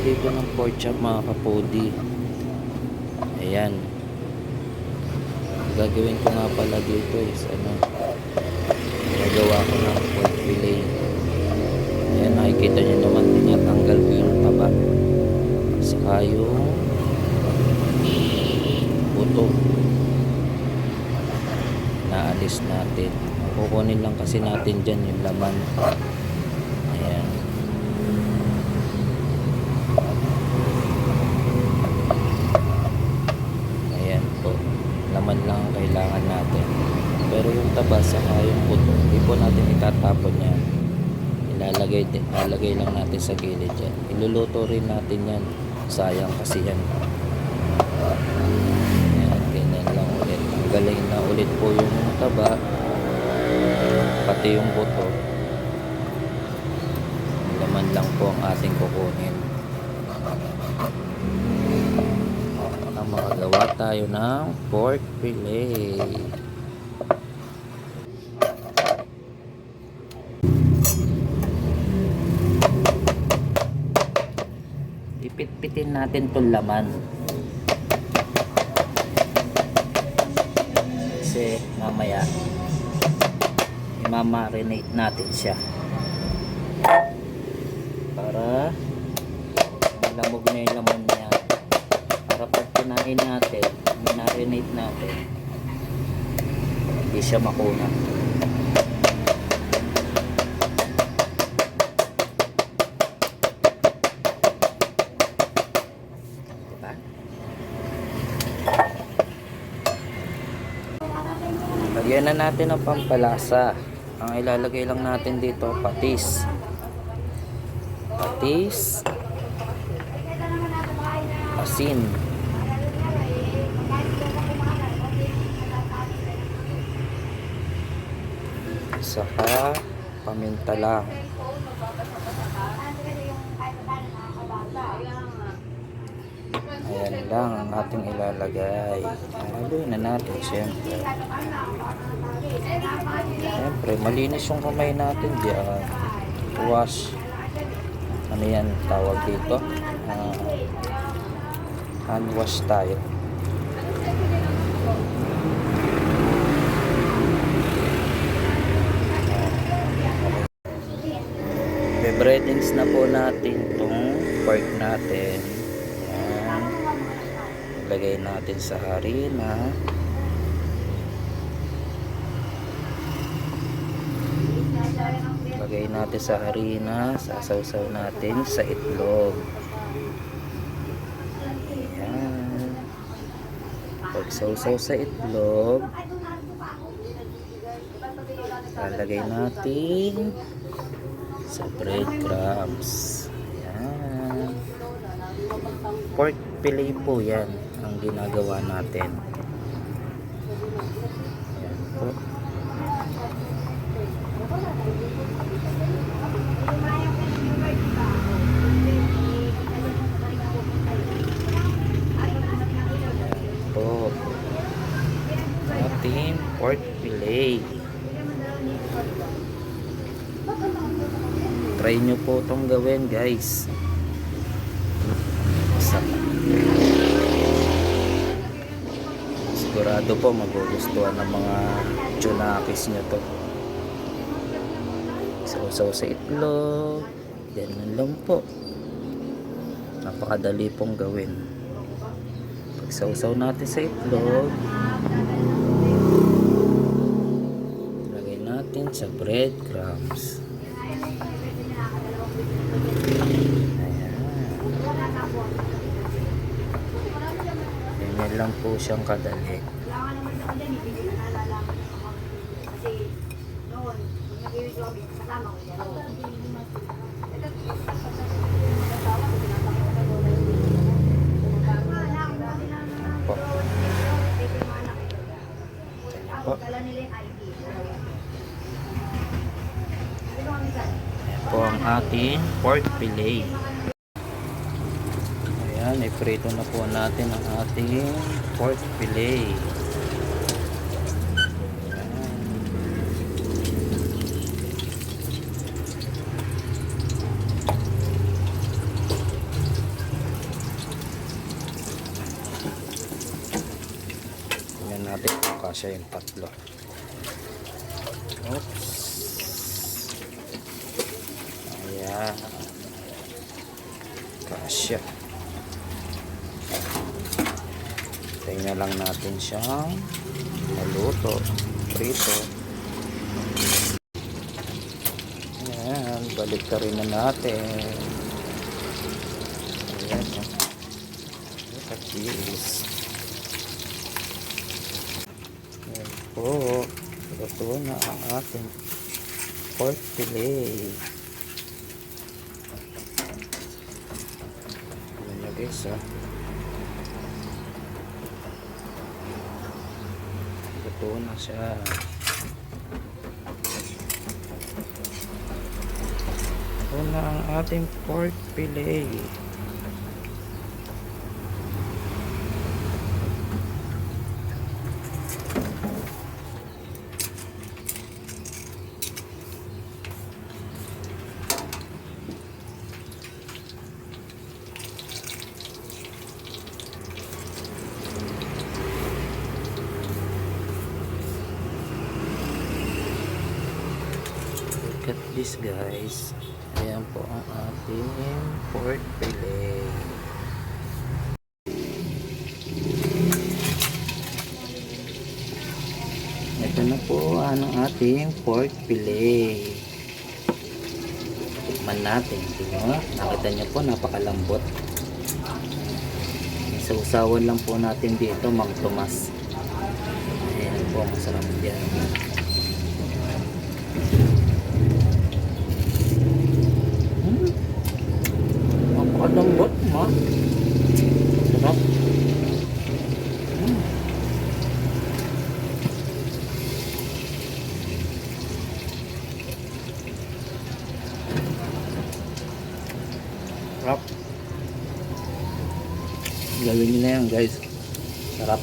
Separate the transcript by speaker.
Speaker 1: dito ng pork chop mga kapodi. Ayan. Gagawin ko nga pala dito is nagawa ko ng pork fillet. Ayan, nakikita nyo naman, tinatanggal ko yung taba saka yung buto, naalis natin. Kukunin lang kasi natin dyan yung laman. Ayan. Ayan po, laman lang ang kailangan natin, pero yung taba saka yung buto hindi po natin itatapon yan. Ilalagay lang natin sa gilid yan. Iluluto rin natin yan, sayang kasi yan. Ayan, ganyan lang ulit. Tanggalin na ulit po yung taba pati yung buto. Laman lang po ang ating kukunin. Makagawa tayo ng pork fillet. Ipit-pitin natin itong laman kasi mamaya imamarinate natin siya para malamog na yung laman niya, para pag kinain natin, marinate natin, hindi siya makuna. Diba? Lagyan na natin ang pampalasa. Ang ilalagay lang natin dito, patis, asin, saka paminta lang. Ayan lang ang ating ilalagay. Haluin na natin siyempre. Siyempre malinis yung kamay natin diyan. Wash. Ano yan tawag dito? Hand wash tayo. Be-breadings na po natin itong pork natin. Ayan. Lagay natin sa harina. Lagay natin sa harina, sasawsaw natin sa itlog. Ayan. Pagsawsaw sa itlog, lalagay natin sa breadcrumbs. Ayan. Pork fillet po yan ang ginagawa natin. Ayan po. Ating pork fillet. Try nyo po itong gawin guys. Sigurado po magugustuhan ng mga chunakis nyo to. Sausaw sa itlog. Ganun lang po. Napakadali pong gawin. Pagsawsaw natin sa itlog, lagay natin sa breadcrumbs. Ganyan lang po siyang kadali. Po ang ating pork fillet. Ayan, iprito na po natin ang ating pork fillet.
Speaker 2: kasya yung tatlo. Oops. Ayan. Kasya. Tayo na lang natin siyang maluto, prito. Ayan, balik ka rin na natin. Ayan, cheese. Ayan po, luto na ang ating pork fillet. Ayan na guys, luto na siya. Luto na ang ating pork fillet. Look at this guys. Ayan po ang ating pork fillet. Ito na po ang ating pork fillet. Tikman natin. Nakita niyo po, napakalambot. Sausawan lang po natin dito, Mang Tomas. Ayan po, masarap yan. Napakadambot, ma. Sarap. Sarap. Gawin nyo na yan guys. Sarap.